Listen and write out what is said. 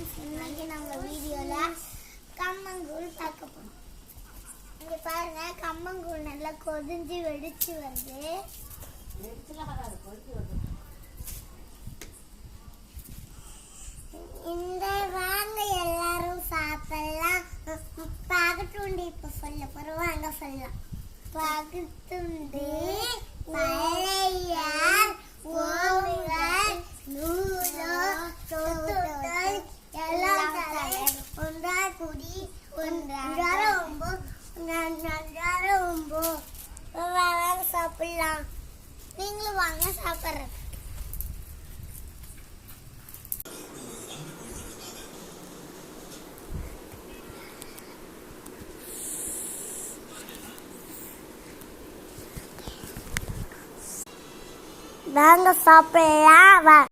Friends, இன்னைக்கு நம்ம வீடியோவில் கம்மங்கூழ் பார்க்க போகிறோம். இங்கே பாருங்க, கம்மங்கூழ் நல்லா கொதிஞ்சு வெடிச்சு வருது. இந்த வாங்க எல்லாரும் சாப்பிடலாம். பகட்டுண்டி இப்போ சொல்ல போகிறோம், வாங்க சொல்லலாம். பகட்டுண்டி பழையார் ஓவியர் நூலோ தொட்டுதல் எல்லாம் தலை ஒன்றார் குடி ஒன்றாரம்போ நன்றாரம்போ. வாங்க சாப்பிடலாம். நீங்களும் வாங்க சாப்பிட்றேன். வாங்க சாப்பிடலாம்.